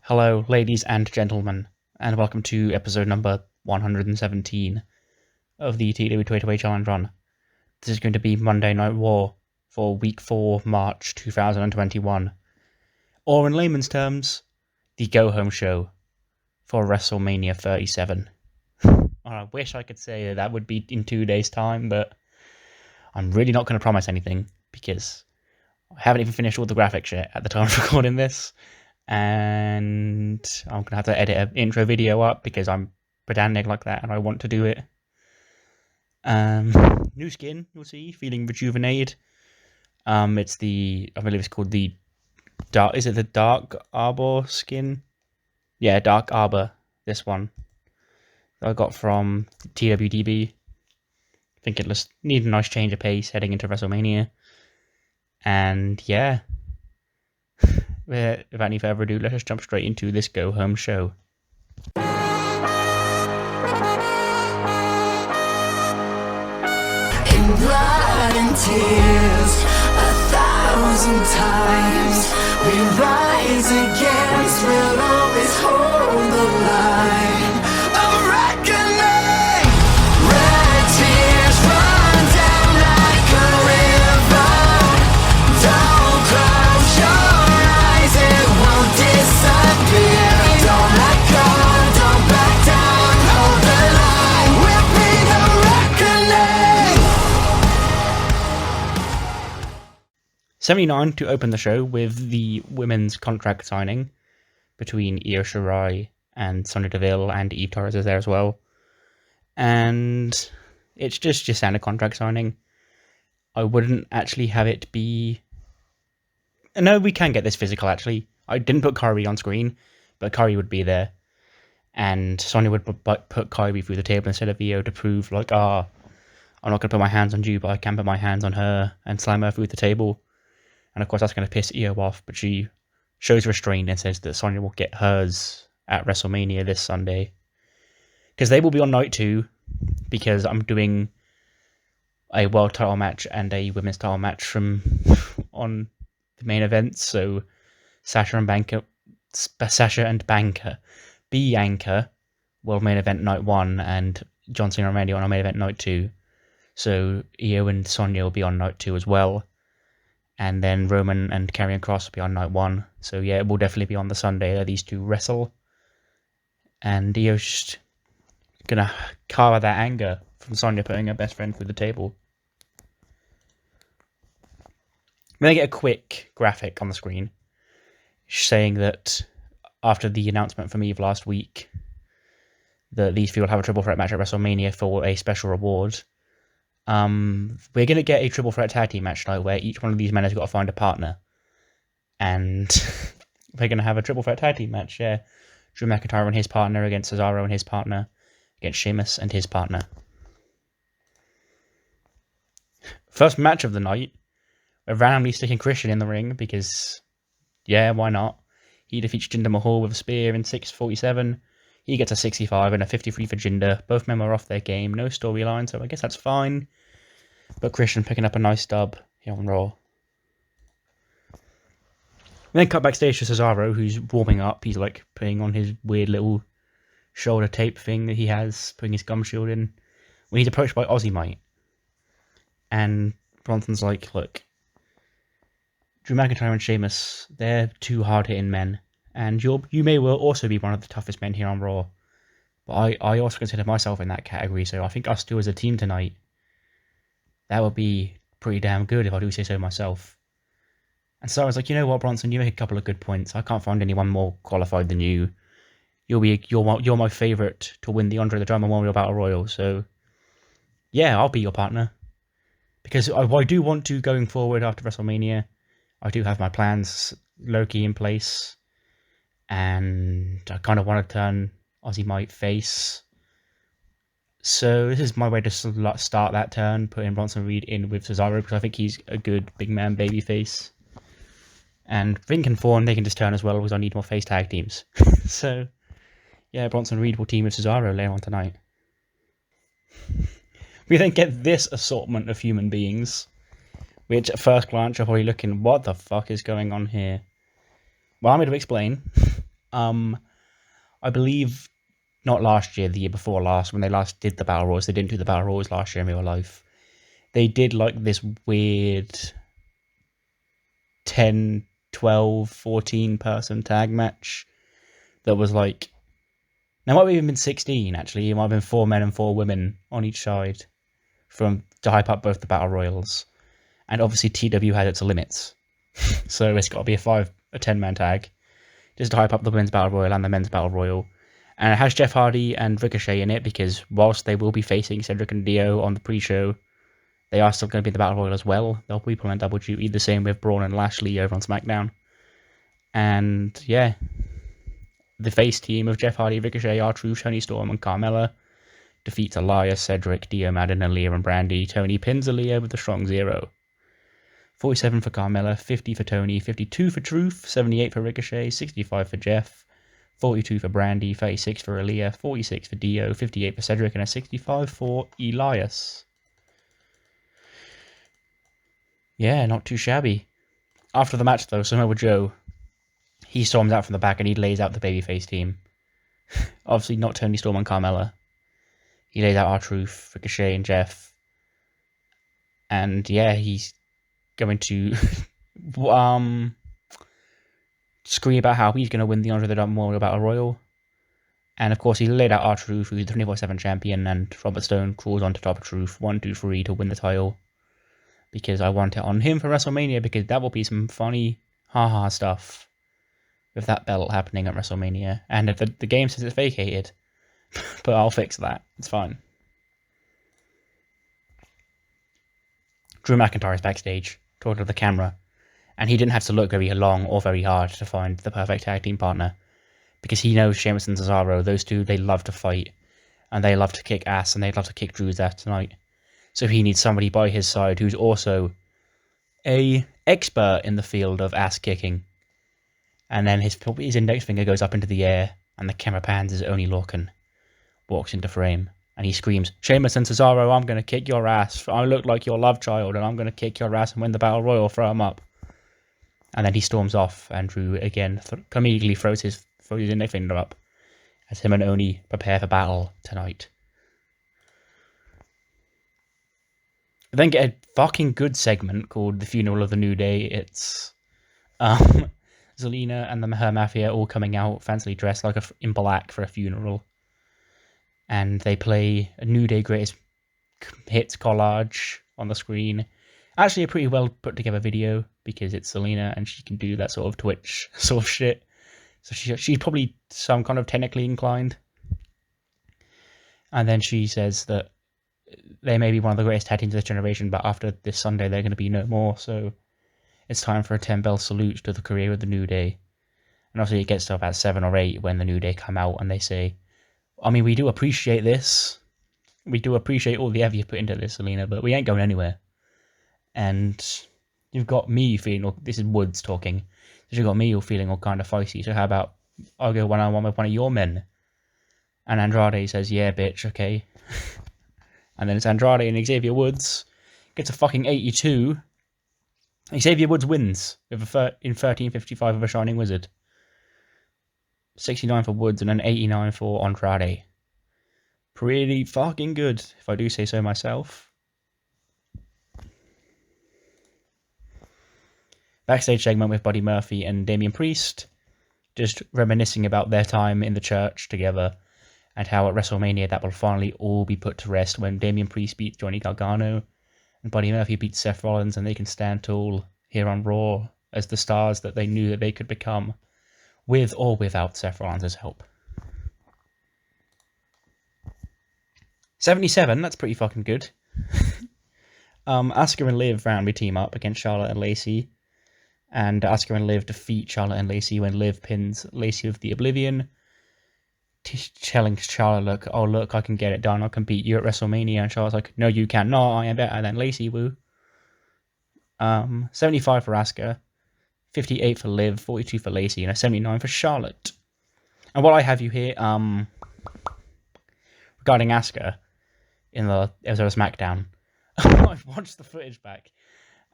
Hello, ladies and gentlemen, and welcome to episode number 117 of the TEW 28 Challenge Run. This is going to be Monday Night Raw for Week 4, March 2021. Or in layman's terms, the go-home show for WrestleMania 37. I wish I could say that would be in 2 days' time, but I'm really not going to promise anything, because I haven't even finished all the graphics yet at the time of recording this. And I'm going to have to edit an intro video up because I'm pedantic like that and I want to do it. New skin, you'll see, feeling rejuvenated. I believe it's called the Dark, is it the Dark Arbor skin? Yeah, Dark Arbor, this one. I got from TWDB. I think it'll just need a nice change of pace heading into WrestleMania. And yeah. Without any further ado, let's just jump straight into this go-home show. In blood and tears, 1,000 times we rise against, we'll always hold the line of reckoning. Red tears run down like a river. Don't close your eyes, it won't disappear. Don't let go, don't back down, hold the line. We'll be the reckoning. 79 to open the show with the women's contract signing between Io Shirai and Sonya Deville, and Eve Torres is there as well. And it's just your standard contract signing. I wouldn't actually have it be... No, we can get this physical, actually. I didn't put Kairi on screen, but Kairi would be there. And Sonya would put Kairi through the table instead of Io to prove, like, I'm not going to put my hands on you, but I can put my hands on her and slam her through the table. And of course that's going to piss Io off, but she shows restraint and says that Sonya will get hers at WrestleMania this Sunday. Because they will be on night 2, because I'm doing a world title match and a women's title match from on the main events. So Sasha and Bianca will main event night 1, and John Cena and Randy on main event night 2. So Io and Sonya will be on night 2 as well. And then Roman and Karrion Kross will be on night 1. So yeah, it will definitely be on the Sunday that these two wrestle. And Io's just gonna cover that anger from Sonya putting her best friend through the table. We're gonna get a quick graphic on the screen saying that after the announcement from Eve last week that these two will have a triple threat match at WrestleMania for a special reward. We're going to get a triple threat tag team match tonight where each one of these men has got to find a partner. And we're going to have a triple threat tag team match, yeah. Drew McIntyre and his partner against Cesaro and his partner against Sheamus and his partner. First match of the night, we're randomly sticking Christian in the ring because, yeah, why not? He defeats Jinder Mahal with a spear in 6:47. He gets a 65 and a 53 for Jinder. Both men were off their game, no storyline, so I guess that's fine. But Christian picking up a nice dub here on Raw. We then cut backstage to Cesaro, who's warming up. He's like putting on his weird little shoulder tape thing that he has, putting his gum shield in, when he's approached by Aussie Mate. And Bronson's like, look, Drew McIntyre and Sheamus, they're two hard-hitting men. And you may well also be one of the toughest men here on Raw. But I also consider myself in that category, so I think us two as a team tonight, that would be pretty damn good if I do say so myself. And so I was like, you know what, Bronson, you make a couple of good points. I can't find anyone more qualified than you. You're my favourite to win the Andre the Giant Memorial Battle Royal, so yeah, I'll be your partner. Because I do want to, going forward after WrestleMania, I do have my plans low-key in place. And I kind of want to turn Aussie Mate face. So this is my way to start that turn, putting Bronson Reed in with Cesaro, because I think he's a good big man baby face. And Fink and Thorne, they can just turn as well, because I need more face tag teams. So yeah, Bronson Reed will team with Cesaro later on tonight. We then get this assortment of human beings, which at first glance you're probably looking, what the fuck is going on here? Well, I'm going to explain. I believe not last year, the year before last, when they last did the Battle Royals. They didn't do the Battle Royals last year in real life. They did like this weird 10, 12, 14 person tag match that was like, now it might have even been 16 actually. It might have been 4 men and 4 women on each side to hype up both the Battle Royals. And obviously TEW has its limits. So it's got to be a 10-man tag just to hype up the Women's Battle Royal and the Men's Battle Royal. And it has Jeff Hardy and Ricochet in it because whilst they will be facing Cedric and Dio on the pre-show, they are still going to be in the Battle Royal as well. They'll be pulling double duty, the same with Braun and Lashley over on SmackDown. And yeah, the face team of Jeff Hardy, Ricochet, R-Truth, Tony Storm and Carmella defeats Elias, Cedric, Dio Madden, Aaliyah and Brandy. Tony pins Aaliyah with the strong 0. 47 for Carmella, 50 for Tony, 52 for Truth, 78 for Ricochet, 65 for Jeff, 42 for Brandy, 36 for Aaliyah, 46 for Dio, 58 for Cedric, and a 65 for Elias. Yeah, not too shabby. After the match, though, Samoa Joe, he storms out from the back and he lays out the babyface team. Obviously, not Tony Storm and Carmella. He lays out R-Truth, Ricochet, and Jeff. And yeah, he's going to scream about how he's going to win the Andre the Giant Memorial Battle Royal. And of course, he laid out R-Truth, who's the 24/7 champion, and Robert Stone crawls onto top of Truth 1, 2, 3 to win the title. Because I want it on him for WrestleMania, because that will be some funny haha stuff with that belt happening at WrestleMania. And if the game says it's vacated, but I'll fix that. It's fine. Drew McIntyre is backstage, talking to the camera, and he didn't have to look very long or very hard to find the perfect tag team partner, because he knows Sheamus and Cesaro, those two, they love to fight, and they love to kick ass, and they'd love to kick Drew's ass tonight. So he needs somebody by his side who's also a expert in the field of ass kicking. And then his index finger goes up into the air, and the camera pans as Oney Lorcan walks into frame, and he screams, "Sheamus and Cesaro, I'm going to kick your ass. I look like your love child, and I'm going to kick your ass and win the Battle Royal. Throw him up." And then he storms off, and Drew again immediately throws his index finger up as him and Oney prepare for battle tonight. We then get a fucking good segment called The Funeral of the New Day. It's Zelina and her mafia all coming out fancily dressed like in black for a funeral. And they play a New Day Greatest Hits collage on the screen. Actually a pretty well put together video, because it's Zelina and she can do that sort of Twitch sort of shit. So she's probably some kind of technically inclined. And then she says that they may be one of the greatest tag teams of this generation, but after this Sunday they're going to be no more, so it's time for a 10-bell salute to the career of the New Day. And obviously it gets to about 7 or 8 when the New Day come out and they say, I mean, we do appreciate this. We do appreciate all the effort you put into this, Selena, but we ain't going anywhere. And you've got me feeling, this is Woods talking, you've got me all feeling all kind of feisty, so how about I'll go one-on-one with one of your men? And Andrade says, yeah, bitch, okay. And then it's Andrade and Xavier Woods. Gets a fucking 82. Xavier Woods wins with in 13:55 of a Shining Wizard. 69 for Woods and an 89 for Andrade. Pretty fucking good, if I do say so myself. Backstage segment with Buddy Murphy and Damian Priest, just reminiscing about their time in the church together, and how at WrestleMania that will finally all be put to rest when Damian Priest beats Johnny Gargano, and Buddy Murphy beats Seth Rollins, and they can stand tall here on Raw as the stars that they knew that they could become, with or without Seth Rollins' help. 77, that's pretty fucking good. Asuka and Liv roundly team up against Charlotte and Lacey, and Asuka and Liv defeat Charlotte and Lacey when Liv pins Lacey with the Oblivion, telling Charlotte, look, I can get it done, I'll compete you at WrestleMania. And Charlotte's like, no, you cannot, I am better than Lacey, woo. 75 for Asuka, 58 for Liv, 42 for Lacey, and a 79 for Charlotte. And while I have you here, regarding Asuka, in the episode of SmackDown, I've watched the footage back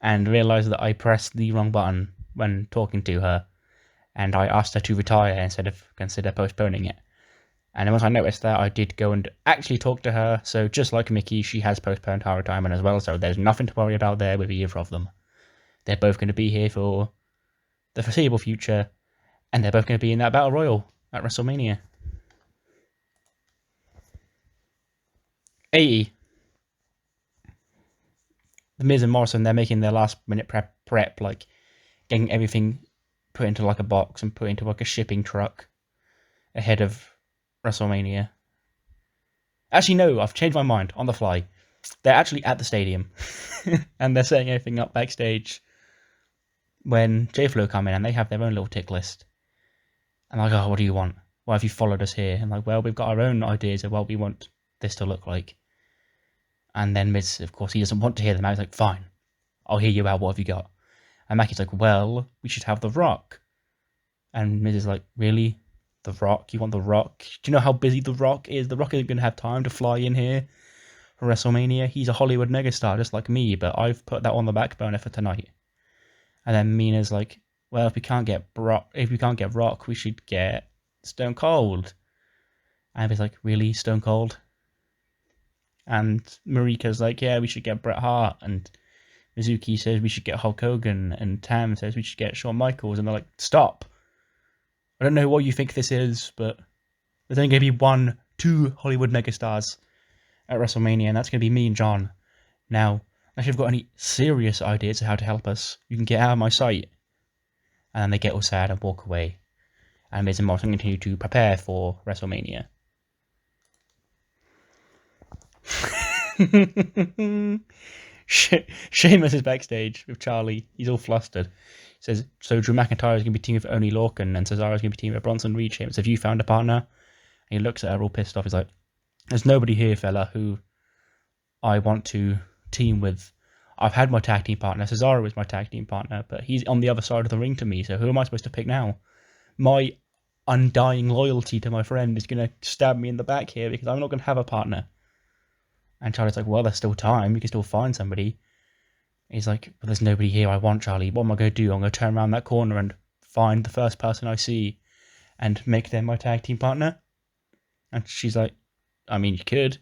and realised that I pressed the wrong button when talking to her. and I asked her to retire instead of consider postponing it. And then once I noticed that, I did go and actually talk to her. So just like Mickey, she has postponed her retirement as well. So there's nothing to worry about there with either of them. They're both going to be here for the foreseeable future. And they're both going to be in that Battle Royal at WrestleMania. 80. The Miz and Morrison, they're making their last minute prep, like getting everything put into like a box and put into like a shipping truck ahead of WrestleMania. Actually, no, I've changed my mind on the fly. They're actually at the stadium. And they're setting everything up backstage when J-Flo come in and they have their own little tick list. And I'm like, oh, what do you want? Why have you followed us here? And like, well, we've got our own ideas of what we want this to look like. And then Miz, of course, he doesn't want to hear them out. He's like, fine, I'll hear you out. What have you got? And Mackie's like, well, we should have The Rock. And Miz is like, really? The Rock? You want The Rock? Do you know how busy The Rock is? The Rock isn't going to have time to fly in here for WrestleMania. He's a Hollywood megastar just like me, but I've put that on the back burner for tonight. And then Mina's like, well, if we can't get Rock, we should get Stone Cold. And he's like, really? Stone Cold? And Marika's like, yeah, we should get Bret Hart. And Mizuki says we should get Hulk Hogan. And Tam says we should get Shawn Michaels. And they're like, stop. I don't know what you think this is, but there's only going to be 2 Hollywood megastars at WrestleMania, and that's going to be me and John. Now, unless you've got any serious ideas of how to help us, you can get out of my sight. And then they get all sad and walk away. And Miz and Morrison continue to prepare for WrestleMania. Sheamus is backstage with Charlie. He's all flustered. He says, so Drew McIntyre is going to be teaming with Oney Lorcan, and Cesaro is going to be teaming with Bronson Reed. Sheamus, have you found a partner? And he looks at her all pissed off. He's like, there's nobody here, fella, who I want to team with. I've had my tag team partner. Cesaro is my tag team partner, but he's on the other side of the ring to me, so who am I supposed to pick now? My undying loyalty to my friend is going to stab me in the back here because I'm not going to have a partner. And Charlie's like, well, there's still time. You can still find somebody. He's like, well, there's nobody here I want, Charlie. What am I going to do? I'm going to turn around that corner and find the first person I see and make them my tag team partner? And she's like, I mean, you could.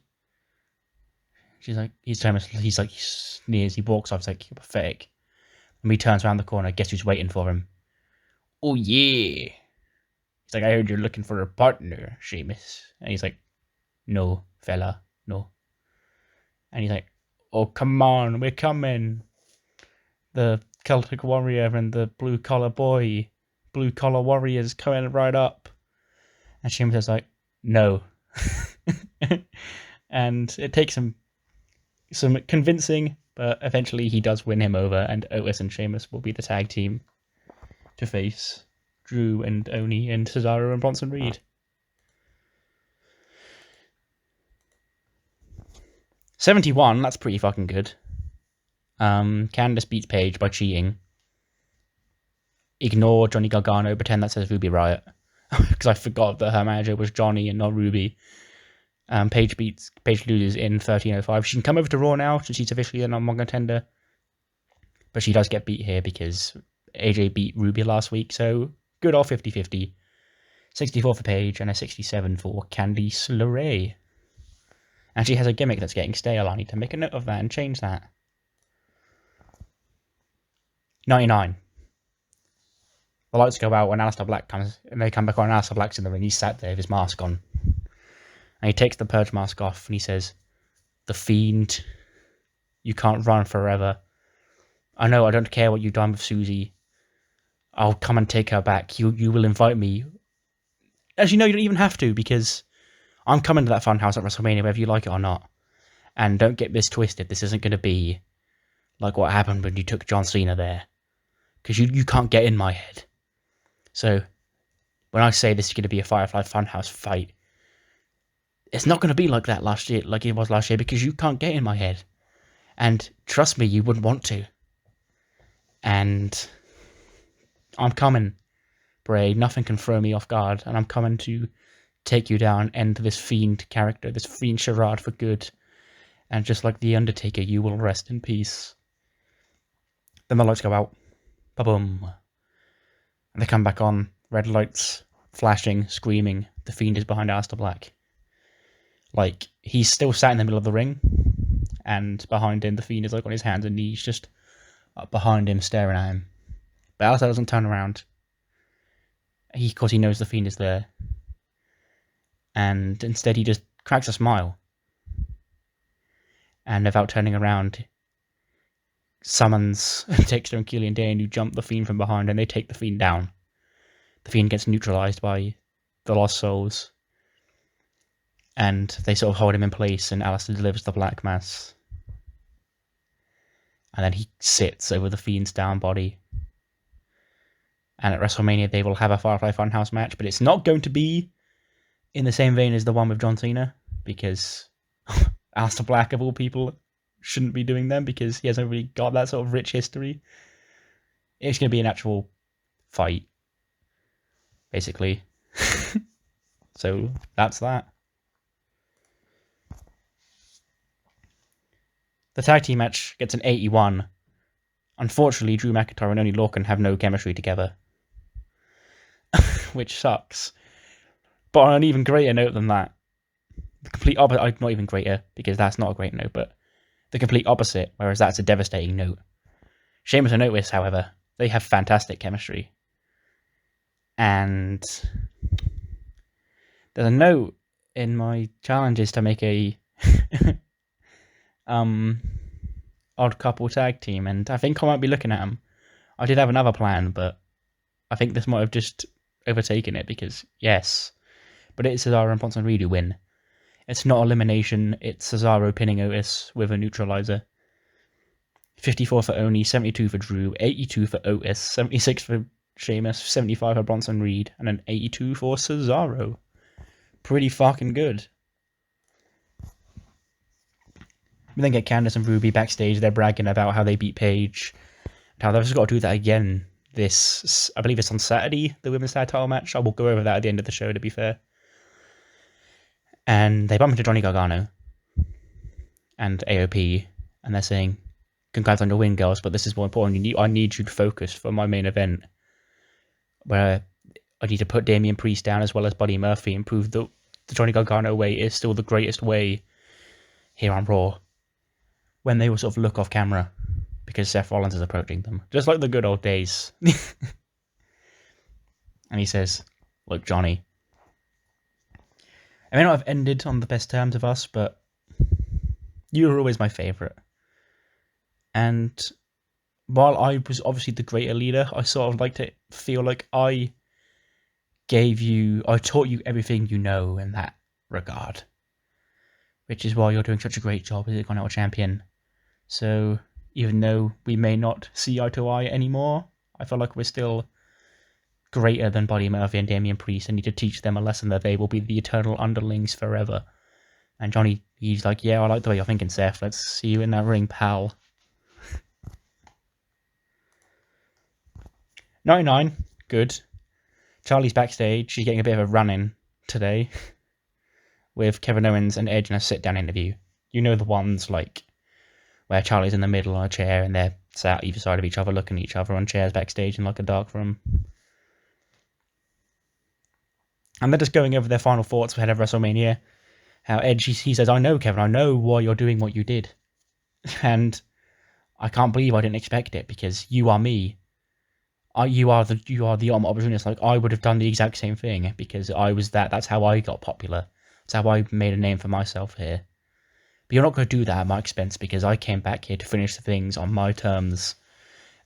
She's like, he sneers, he walks off, he's like, you're pathetic. And he turns around the corner, guess who's waiting for him? Oh, yeah. He's like, I heard you're looking for a partner, Sheamus. And he's like, no, fella, no. And he's like, oh, come on, we're coming. The Celtic Warrior and the Blue Collar Warriors coming right up. And Sheamus is like, no. And it takes him some convincing, but eventually he does win him over, and Otis and Sheamus will be the tag team to face Drew and Oney and Cesaro and Bronson Reed. 71, that's pretty fucking good. Candice beats Paige by cheating. Ignore Johnny Gargano, pretend that says Ruby Riott. Because I forgot that her manager was Johnny and not Ruby. Paige loses in 13:05. She can come over to Raw now, since she's officially a number 1 contender. But she does get beat here because AJ beat Ruby last week, so good old 50-50. 64 for Paige and a 67 for Candice LeRae. And she has a gimmick that's getting stale. I need to make a note of that and change that. 99. The lights go out when Aleister Black comes, and they come back on. Aleister Black's in the ring. He's sat there with his mask on. And he takes the Purge mask off and he says, the Fiend, you can't run forever. I know, I don't care what you've done with Susie. I'll come and take her back. You will invite me. As you know, you don't even have to, because I'm coming to that funhouse at WrestleMania, whether you like it or not. And don't get this twisted. This isn't going to be like what happened when you took John Cena there. Because you can't get in my head. So, when I say this is going to be a Firefly Funhouse fight, it's not going to be like that like it was last year, because you can't get in my head. And trust me, you wouldn't want to. And I'm coming, Bray. Nothing can throw me off guard. And I'm coming to take you down, end this Fiend character, this Fiend charade for good. And just like The Undertaker, you will rest in peace. Then the lights go out. Ba-boom. And they come back on. red lights flashing, screaming. The Fiend is behind Aleister Black. Like, he's still sat in the middle of the ring, and behind him, the Fiend is like on his hands and knees, just up behind him, staring at him. But Aleister doesn't turn around. Of course, he knows the Fiend is there. And instead, he just cracks a smile. And without turning around, summons Dexter and Killian Dane, who jump the Fiend from behind, and they take the Fiend down. The Fiend gets neutralized by the Lost Souls. And they sort of hold him in place, and Aleister delivers the Black Mass. And then he sits over the Fiend's down body. And at WrestleMania, they will have a Firefly Funhouse match, but it's not going to be in the same vein as the one with John Cena, because Aleister Black, of all people, shouldn't be doing them, because he hasn't really got that sort of rich history. It's going to be an actual fight, basically. So, that's that. The tag team match gets an 81. Unfortunately, Drew McIntyre and Oney Lorcan have no chemistry together. Which sucks. But on an even greater note than that, the complete opposite, not even greater, because that's not a great note, but the complete opposite, whereas that's a devastating note. Sheamus and Otis, however, they have fantastic chemistry. And there's a note in my challenges to make a odd couple tag team, and I think I might be looking at them. I did have another plan, but I think this might have just overtaken it, because yes, but it's Cesaro and Bronson Reed who win. It's not elimination, it's Cesaro pinning Otis with a neutralizer. 54 for Oney, 72 for Drew, 82 for Otis, 76 for Sheamus, 75 for Bronson Reed, and an 82 for Cesaro. Pretty fucking good. We then get Candice and Ruby backstage. They're bragging about how they beat Paige, and how they've just got to do that again this, I believe it's on Saturday, the women's tag title match. I will go over that at the end of the show, to be fair. And they bump into Johnny Gargano and AOP, and they're saying, "Congrats on your win, girls, but this is more important. I need you to focus for my main event, where I need to put Damian Priest down as well as Buddy Murphy and prove that the Johnny Gargano way is still the greatest way here on Raw." When they will sort of look off camera, because Seth Rollins is approaching them, just like the good old days. And he says, "Look, Johnny, I may not have ended on the best terms of us, but you were always my favourite. And while I was obviously the greater leader, I sort of like to feel like I taught you everything you know in that regard. Which is why you're doing such a great job as Intercontinental Champion. So, even though we may not see eye to eye anymore, I feel like we're still greater than Buddy Murphy and Damian Priest. I need to teach them a lesson that they will be the eternal underlings forever." And Johnny, he's like, "Yeah, I like the way you're thinking, Seth. Let's see you in that ring, pal." 99, good. Charlie's backstage. She's getting a bit of a run-in today with Kevin Owens and Edge in a sit-down interview. You know the ones, like, where Charlie's in the middle on a chair and they're sat either side of each other looking at each other on chairs backstage in like a dark room. And they're just going over their final thoughts ahead of WrestleMania. How Edge, he says, "I know, Kevin, I know why you're doing what you did. And I can't believe I didn't expect it, because you are me. You are the ultimate opportunist. Like, I would have done the exact same thing, because I was that's how I got popular. That's how I made a name for myself here. But you're not going to do that at my expense, because I came back here to finish the things on my terms.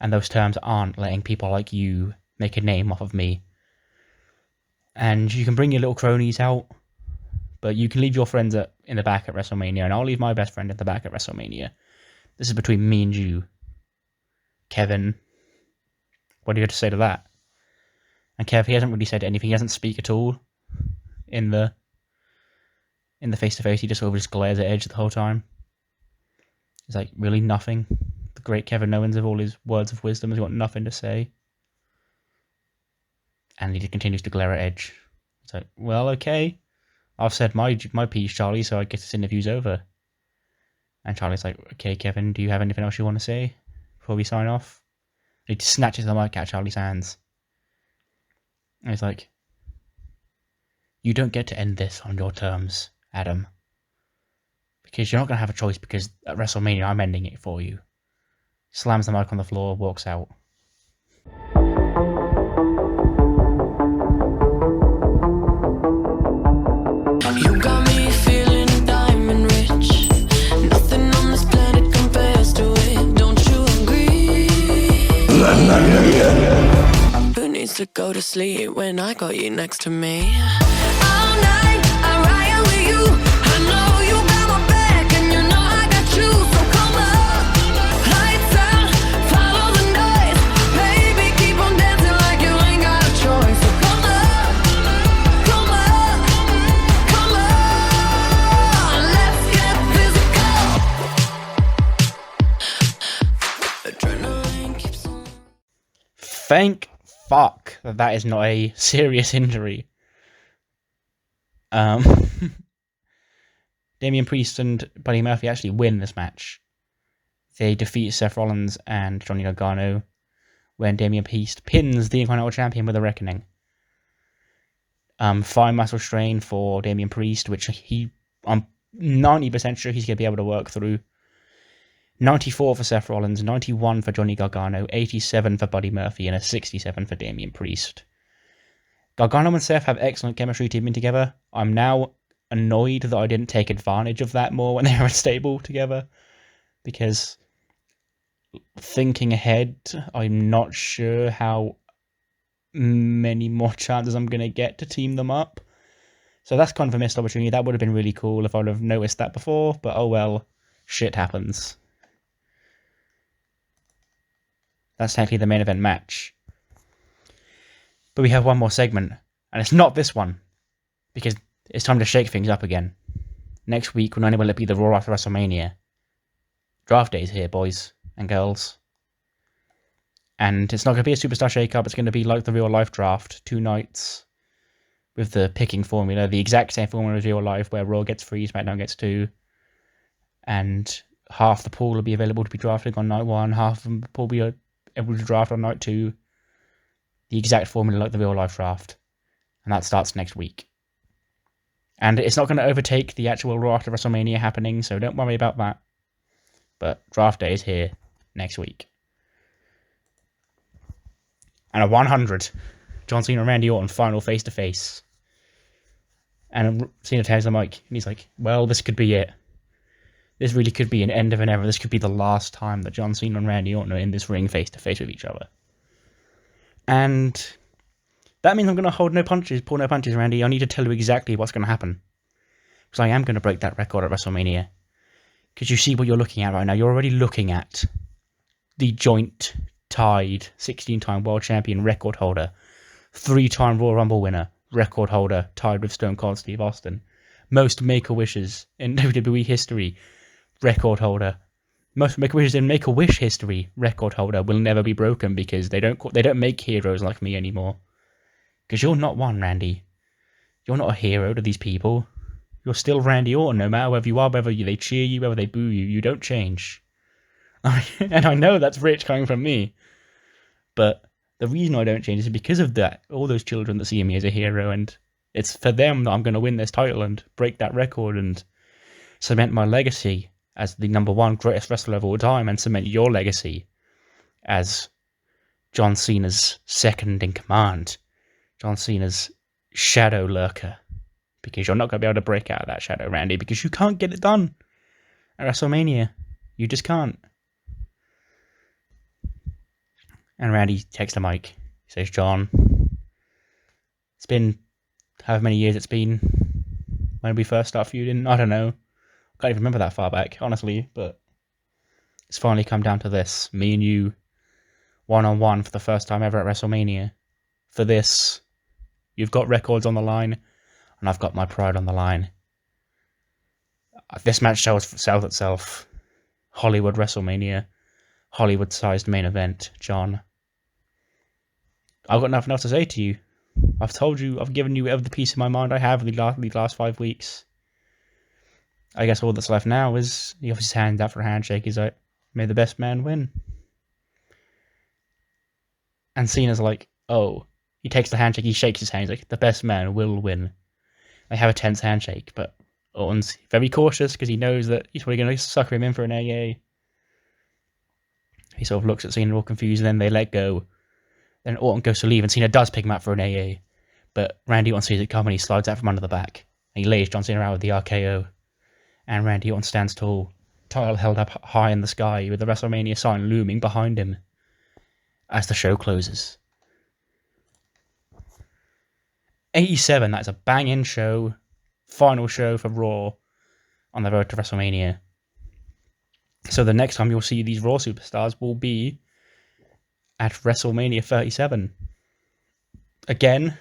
And those terms aren't letting people like you make a name off of me. And you can bring your little cronies out, but you can leave your friends in the back at WrestleMania, and I'll leave my best friend at the back at WrestleMania. This is between me and you. Kevin, what do you have to say to that?" And Kev, he hasn't really said anything. He doesn't speak at all in the face-to-face. He just sort of just glares at Edge the whole time. He's like, really nothing? The great Kevin Owens of all his words of wisdom has got nothing to say. And he just continues to glare at Edge. It's like, well, okay. I've said my piece, Charlie, so I guess this interview's over. And Charlie's like, "Okay, Kevin, do you have anything else you want to say before we sign off?" And he just snatches the mic out of Charlie's hands. And he's like, you don't get to end this on your terms, Adam. Because you're not going to have a choice, because at WrestleMania, I'm ending it for you. Slams the mic on the floor, walks out. You got me feeling diamond rich. Nothing on this planet compares to it. Don't you agree? Who needs to go to sleep when I got you next to me? All night I ride with you. I know you got my back, and you know I got you. So come up, lights out, follow the noise. Baby, keep on dancing like you ain't got a choice. So come up, come up, come on, let's get physical. Adrenaline keeps on. Thank fuck that is not a serious injury. Damian Priest and Buddy Murphy actually win this match. They defeat Seth Rollins and Johnny Gargano when Damian Priest pins the Intercontinental Champion with a Reckoning. Fine muscle strain for Damian Priest, which I'm 90% sure he's going to be able to work through. 94 for Seth Rollins, 91 for Johnny Gargano, 87 for Buddy Murphy, and a 67 for Damian Priest. Gargano and Seth have excellent chemistry teaming together. I'm now annoyed that I didn't take advantage of that more when they were stable together, because thinking ahead, I'm not sure how many more chances I'm going to get to team them up. So that's kind of a missed opportunity. That would have been really cool if I would have noticed that before, but oh well, shit happens. That's technically the main event match. But we have one more segment, and it's not this one, because it's time to shake things up again. Next week, not only will it be the Raw after WrestleMania, draft day is here, boys and girls. And it's not going to be a superstar shake-up, it's going to be like the real life draft, 2 nights, with the picking formula, the exact same formula as real life, where Raw gets 3, SmackDown gets 2, and half the pool will be available to be drafted on night 1, half of the pool will be able to draft on night 2. The exact formula like the real life draft. And that starts next week. And it's not going to overtake the actual Raw after WrestleMania happening, so don't worry about that. But draft day is here next week. And at 100, John Cena and Randy Orton final face-to-face. And Cena takes the mic, and he's like, well, this could be it. This really could be an end of an era. This could be the last time that John Cena and Randy Orton are in this ring face-to-face with each other. And that means I'm going to hold no punches, pull no punches, Randy. I need to tell you exactly what's going to happen. Because I am going to break that record at WrestleMania. Because you see what you're looking at right now. You're already looking at the joint tied 16-time world champion record holder, 3-time Royal Rumble winner, record holder, tied with Stone Cold Steve Austin. Most Make-A-Wishes in WWE history, record holder. Most Make-A-Wishes in Make-A-Wish history, record holder, will never be broken because they don't make heroes like me anymore. Because you're not one, Randy. You're not a hero to these people. You're still Randy Orton, no matter whether you are, whether they cheer you, whether they boo you. You don't change. And I know that's rich coming from me. But the reason I don't change is because of that. All those children that see me as a hero, and it's for them that I'm going to win this title and break that record and cement my legacy as the #1 greatest wrestler of all time, and cement your legacy as John Cena's second in command. John Cena's shadow lurker. Because you're not going to be able to break out of that shadow, Randy, because you can't get it done at WrestleMania. You just can't. And Randy takes the mic. He says, John, it's been however many years it's been when we first started feuding. I don't know. I can't even remember that far back, honestly, but it's finally come down to this. Me and you, one-on-one for the first time ever at WrestleMania. For this, you've got records on the line, and I've got my pride on the line. This match sells itself. Hollywood WrestleMania. Hollywood-sized main event, John. I've got nothing else to say to you. I've told you, I've given you every piece of my mind I have in the last 5 weeks. I guess all that's left now is he offers his hand out for a handshake. He's like, may the best man win. And Cena's like, oh, he takes the handshake, he shakes his hand, he's like, the best man will win. They have a tense handshake, but Orton's very cautious because he knows that he's probably going to sucker him in for an AA. He sort of looks at Cena all confused, and then they let go. Then Orton goes to leave, and Cena does pick him up for an AA. But Randy Orton sees it come, and he slides out from under the back. And he lays John Cena out with the RKO. And Randy Orton stands tall, title held up high in the sky, with the WrestleMania sign looming behind him as the show closes. 87, that's a banging show. Final show for Raw on the road to WrestleMania. So the next time you'll see these Raw superstars will be at WrestleMania 37. Again,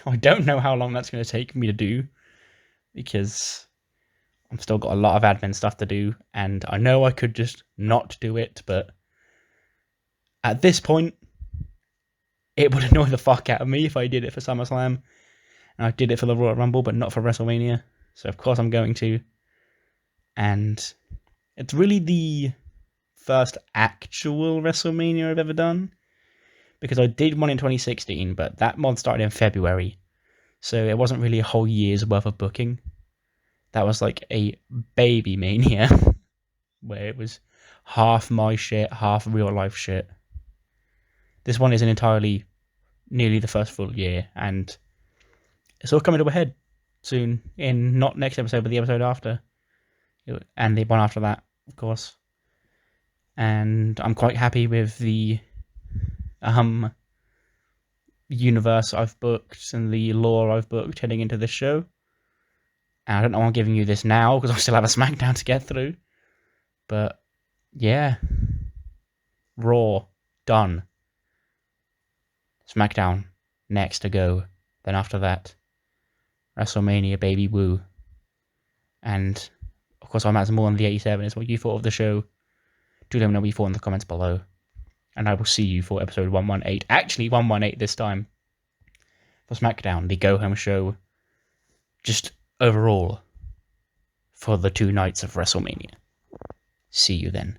I don't know how long that's going to take me to do, because I've still got a lot of admin stuff to do, and I know I could just not do it, but at this point, it would annoy the fuck out of me if I did it for SummerSlam, and I did it for the Royal Rumble, but not for WrestleMania, so of course I'm going to. And it's really the first actual WrestleMania I've ever done, because I did one in 2016, but that mod started in February, so it wasn't really a whole year's worth of booking. That was like a baby mania, where it was half my shit, half real life shit. This one is nearly the first full year, and it's all coming to a head soon, in not next episode, but the episode after, and the one after that, of course. And I'm quite happy with the universe I've booked and the lore I've booked heading into this show. And I don't know why I'm giving you this now, because I still have a SmackDown to get through. But yeah, Raw done. SmackDown next to go. Then after that, WrestleMania, baby, woo. And of course, I'm asking more on the 87 is what you thought of the show. Do let me know what you thought in the comments below. And I will see you for episode 118. Actually, 118 this time. For SmackDown, the go-home show. Just overall. For the 2 nights of WrestleMania. See you then.